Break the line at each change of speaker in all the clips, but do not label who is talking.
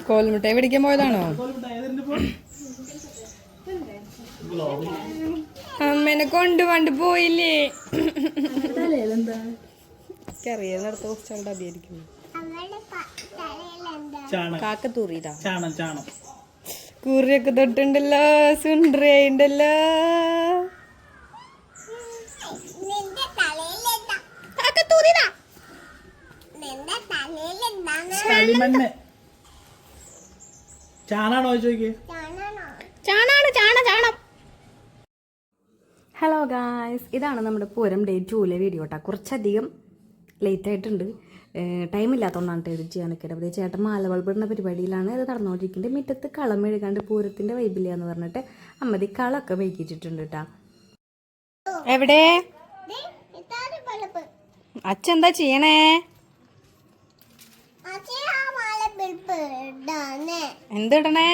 കോൽമുട്ടായി പിടിക്കാൻ പോയതാണോ? അമ്മേനെ കൊണ്ടു പോയില്ലേ? എനിക്കറിയാവുന്നിടത്ത് കുറച്ചുകൊണ്ട് അഭിയായിരിക്കുന്നു. കാക്കത്തൂറിയതാ. കൂറിയൊക്കെ തൊട്ടുണ്ടല്ലോ, സുണ്ടറിയുണ്ടല്ലോ. ഹലോ ഗായ്സ്, ഇതാണ് നമ്മുടെ പൂരം ഡേ 2 വീഡിയോ കേട്ടോ. കുറച്ചധികം ലേറ്റ് ആയിട്ടുണ്ട്, ടൈമില്ലാത്തതുകൊണ്ടാണ് എഡിറ്റ് ചെയ്യാനൊക്കെ. അപ്പോൾ ചേട്ടൻ മാല ബൾബിടുന്ന പരിപാടിയിലാണ് ഇത് നടന്നുകൊണ്ടിരിക്കുന്നത്. മുറ്റത്ത് കളം മെഴുകാണ്ട് പൂരത്തിൻ്റെ വൈബില്ല എന്ന് പറഞ്ഞിട്ട് അമ്മതി കളമൊക്കെ മെഴുകിച്ചിട്ടുണ്ട് കേട്ടോ. എവിടെ അച്ഛൻ എന്താ ചെയ്യണേ? എന്തിടണേ?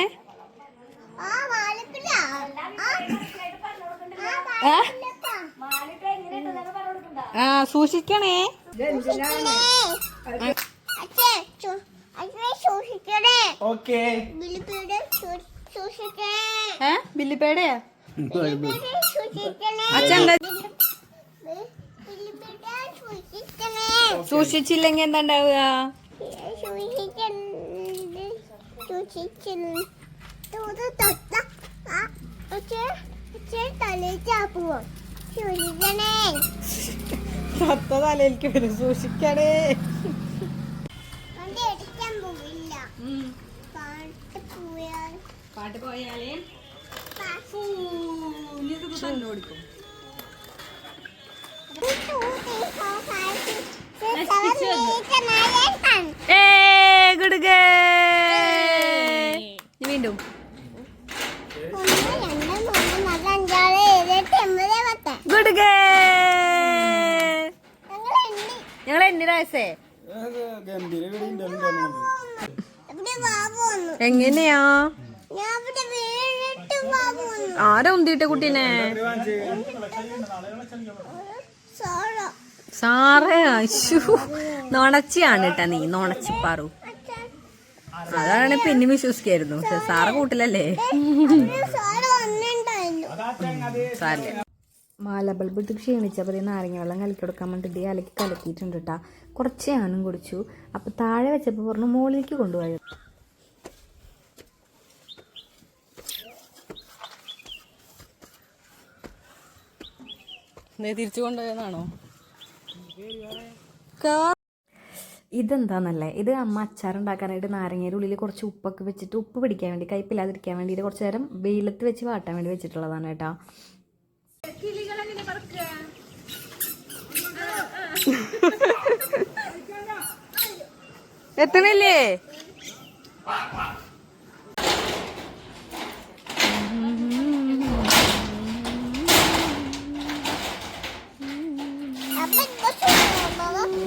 സൂക്ഷിക്കണേ. ബില്ലിപ്പേടയാ അച്ഛൻ സൂക്ഷിച്ചില്ലെങ്കി എന്താ ഉണ്ടാവുക? തലയിലേക്ക് വരും, സൂക്ഷിക്കണേ. പാട്ട് പോയാലേ കൊടുക്കും. വീണ്ടും ഗുഡ് ഗേ. ഞങ്ങൾ എന്തിനാ വയസ്സേ? എങ്ങനെയാ ആരാ ഉന്തിയിട്ട കുട്ടീനെ? സാറേ നൊണച്ചിയാണ് കേട്ടാ. നീ നൊണച്ചിപ്പാറു, അതാണ് പിന്നെ വിശ്വസിക്കായിരുന്നു. സാറ് കൂട്ടിലല്ലേ. മാല ബൾബ് ഇട്ട് ക്ഷീണിച്ചപ്പോൾ നാരങ്ങ വെള്ളം കലക്കി കൊടുക്കാൻ വേണ്ടിയിട്ട് അലക്കി കലക്കിയിട്ടുണ്ട് കേട്ടാ. കുറച്ച് ഞാനും കുടിച്ചു. അപ്പം താഴെ വെച്ചപ്പോൾ പറഞ്ഞു മുകളിലേക്ക് കൊണ്ടുപോയത്. തിരിച്ചു കൊണ്ടുപോയതാണോ? ഇതെന്താന്നല്ലേ, ഇത് അമ്മ അച്ചാറുണ്ടാക്കാനായിട്ട് നാരങ്ങയുടെ ഉള്ളിൽ കുറച്ച് ഉപ്പൊക്കെ വെച്ചിട്ട് ഉപ്പ് പിടിക്കാൻ വേണ്ടി, കയ്പില്ലാതിരിക്കാൻ വേണ്ടിയിട്ട് കുറച്ച് നേരം വെയിലത്ത് വെച്ച് വാട്ടാൻ വേണ്ടി വെച്ചിട്ടുള്ളതാണ് കേട്ടോ. എത്തണില്ലേ?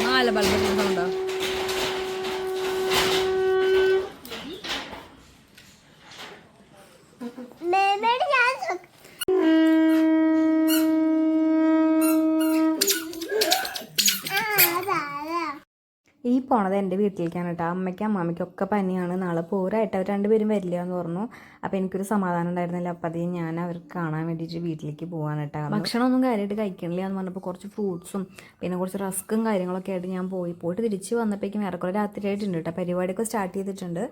മാല ബൾബുണ്ടോ? ഈ പോണത് എൻ്റെ വീട്ടിലേക്കാണ് കേട്ടോ. അമ്മയ്ക്കും അമ്മാമ്മയ്ക്കും ഒക്കെ പനിയാണ്. നാളെ പോരായിട്ട് അവർ രണ്ടുപേരും വരില്ല എന്ന് പറഞ്ഞു. അപ്പോൾ എനിക്കൊരു സമാധാനം ഉണ്ടായിരുന്നില്ല. അപ്പോൾ അതേ ഞാൻ അവർക്ക് കാണാൻ വേണ്ടിയിട്ട് വീട്ടിലേക്ക് പോകാൻ കേട്ടോ. ഭക്ഷണമൊന്നും കാര്യമായിട്ട് കഴിക്കണില്ല എന്ന് പറഞ്ഞപ്പോൾ കുറച്ച് ഫ്രൂട്ട്സും പിന്നെ കുറച്ച് റസ്ക്കും കാര്യങ്ങളൊക്കെ ആയിട്ട് ഞാൻ പോയിട്ട് തിരിച്ച് വന്നപ്പോഴേക്കും ഏറെക്കുറെ രാത്രി ആയിട്ടുണ്ട് കേട്ടോ. പരിപാടിയൊക്കെ സ്റ്റാർട്ട് ചെയ്തിട്ടുണ്ട്.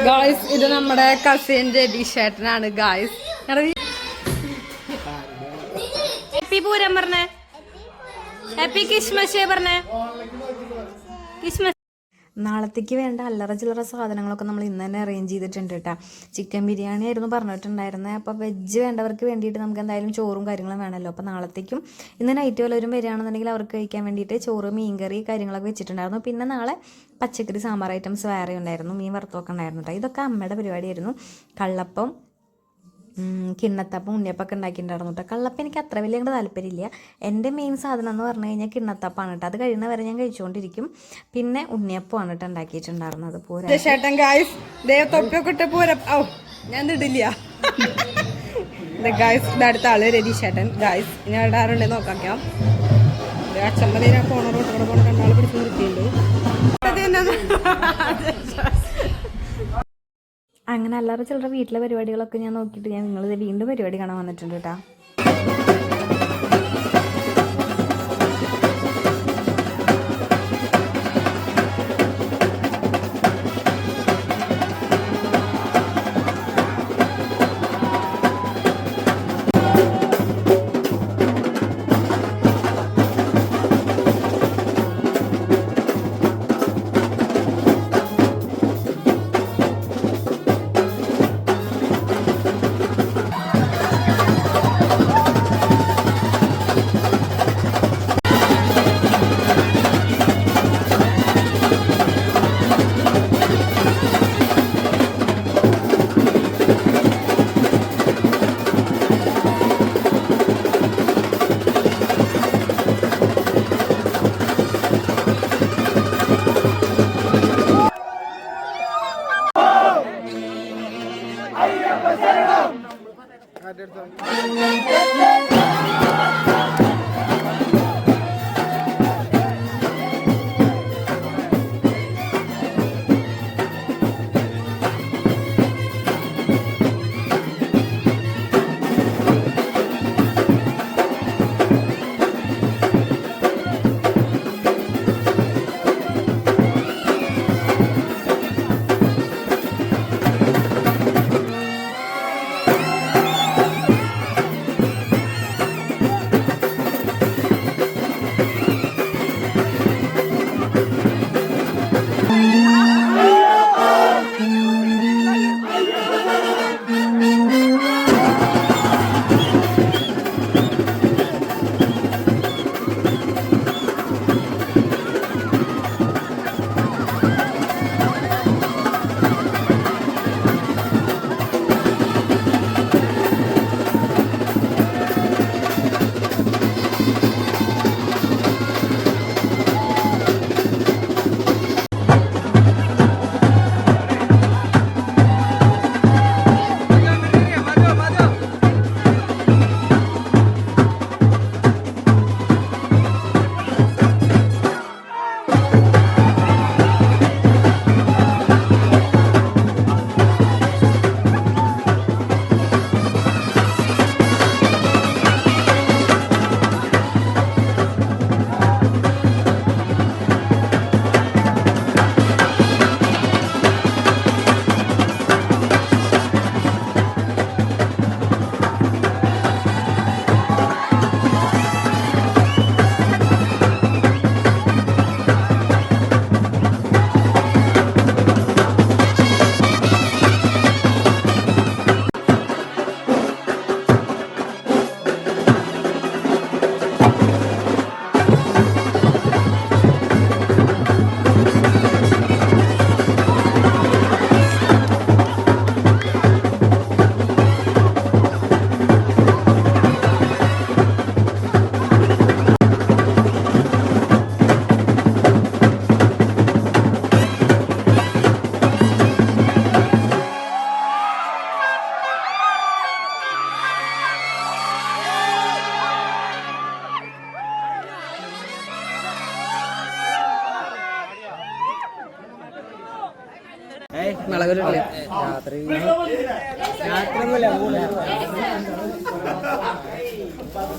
ഗായ്സ് ഇത് നമ്മുടെ കസിൻ രതീഷേട്ടനാണ് ഗായ്സ്. ഹാപ്പി പൂരം പറഞ്ഞേ, ഹാപ്പി ക്രിസ്മസ് പറഞ്ഞേ. ക്രിസ്മസ്
നാളത്തേക്ക് വേണ്ട അല്ലറ ചില്ലറ സാധനങ്ങളൊക്കെ നമ്മൾ ഇന്ന് തന്നെ അറേഞ്ച് ചെയ്തിട്ടുണ്ട് കേട്ടോ. ചിക്കൻ ബിരിയാണി ആയിരുന്നു പറഞ്ഞിട്ടുണ്ടായിരുന്നത്. അപ്പോൾ വെജ് വേണ്ടവർക്ക് വേണ്ടിയിട്ട് നമുക്ക് എന്തായാലും ചോറും കാര്യങ്ങളും വേണമല്ലോ. അപ്പോൾ നാളത്തേക്കും ഇന്ന് നൈറ്റ് വല്ലവരും വരികയാണെന്നുണ്ടെങ്കിൽ അവർക്ക് കഴിക്കാൻ വേണ്ടിയിട്ട് ചോറ്, മീൻകറി കാര്യങ്ങളൊക്കെ വെച്ചിട്ടുണ്ടായിരുന്നു. പിന്നെ നാളെ പച്ചക്കറി സാമ്പാർ ഐറ്റംസ് വേറെ ഉണ്ടായിരുന്നു, മീൻ വറുത്തൊക്കെ ഉണ്ടായിരുന്നു കേട്ടോ. ഇതൊക്കെ അമ്മയുടെ പരിപാടിയായിരുന്നു. കള്ളപ്പം, കിണ്ണത്തപ്പം, ഉണ്ണിയപ്പൊക്കെ ഉണ്ടാക്കിയിട്ടുണ്ടായിരുന്നു കേട്ടോ. കള്ളപ്പം എനിക്ക് അത്ര വലിയ അങ്ങോട്ട് താല്പര്യമില്ല. എൻ്റെ മെയിൻ സാധനം എന്ന് പറഞ്ഞു കഴിഞ്ഞാൽ കിണ്ണത്തപ്പാണ് കേട്ടോ. അത് കഴിയുന്ന വരെ ഞാൻ കഴിച്ചുകൊണ്ടിരിക്കും. പിന്നെ ഉണ്ണിയപ്പമാണ് കേട്ടോ ഉണ്ടാക്കിയിട്ടുണ്ടായിരുന്നത്.
ചേട്ടൻ ഗായ്സ് തൊപ്പിയൊക്കെ ഇട്ട് പൂരം. ഓ ഞാൻ ഇടില്ല ഗായ്സ്. ഇതടുത്ത ആള് രതീഷേട്ടൻ ഗായ്സ്. ഞാൻ ഇടാറുണ്ട് നോക്കാം. അച്ഛമ്മ പോണ റോട്ടോടെ പോണ രണ്ടാൾ പിടിച്ച് നിർത്തിയിട്ടുണ്ട്.
അങ്ങനെ അല്ലാതെ ചിലരുടെ വീട്ടിലെ പരിപാടികളൊക്കെ ഞാൻ നോക്കിയിട്ട് ഞാൻ നിങ്ങൾ വീണ്ടും പരിപാടി കാണാൻ വന്നിട്ടുണ്ട് കേട്ടോ.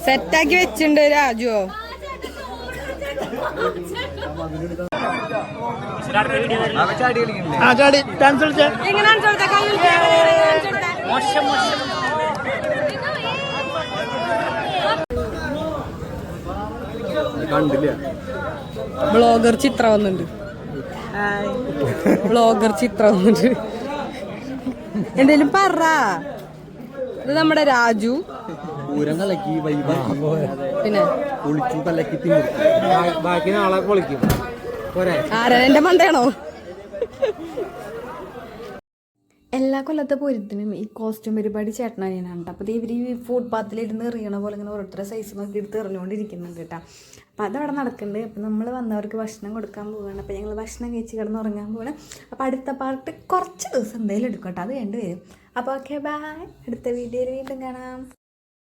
സെറ്റാക്കി വെച്ചിട്ടുണ്ട് രാജുവോ. ബ്ലോഗർ ചിത്ര വന്നിട്ടുണ്ട്. ബ്ലോഗർ ചിത്ര വന്നിട്ടുണ്ട്. എന്തേലും പറ. ഇത് നമ്മുടെ രാജു. പിന്നെ
ബാക്കി നാളെ പൊളിക്കും.
ആരാ എന്റെ മണ്ടയാണോ?
എല്ലാ കൊല്ലത്തെ പൂരത്തിനും ഈ കോസ്റ്റ്യൂം പരിപാടി ചേട്ടനാണ്. അപ്പോൾ ഇവർ ഈ ഫുഡ് പാത്തിലിരുന്ന് എറിയണ പോലെ ഇങ്ങനെ ഓരോരുത്തരുടെ സൈസ് നോക്കി എടുത്ത് എറിഞ്ഞുകൊണ്ടിരിക്കുന്നുണ്ട് കേട്ടോ. അപ്പോൾ അതവിടെ നടക്കുന്നുണ്ട്. അപ്പോൾ നമ്മൾ വന്നവർക്ക് ഭക്ഷണം കൊടുക്കാൻ പോവുകയാണ്. അപ്പോൾ ഞങ്ങൾ ഭക്ഷണം കഴിച്ച് കിടന്ന് ഉറങ്ങാൻ പോവുകയാണ്. അപ്പോൾ അടുത്ത പാർട്ട് കുറച്ച് ദിവസം എന്തായാലും എടുക്കും കേട്ടോ. അത് കണ്ടുവരും. അപ്പോൾ ഓക്കെ, ബൈ. അടുത്ത വീഡിയോയിൽ വീണ്ടും കാണാം.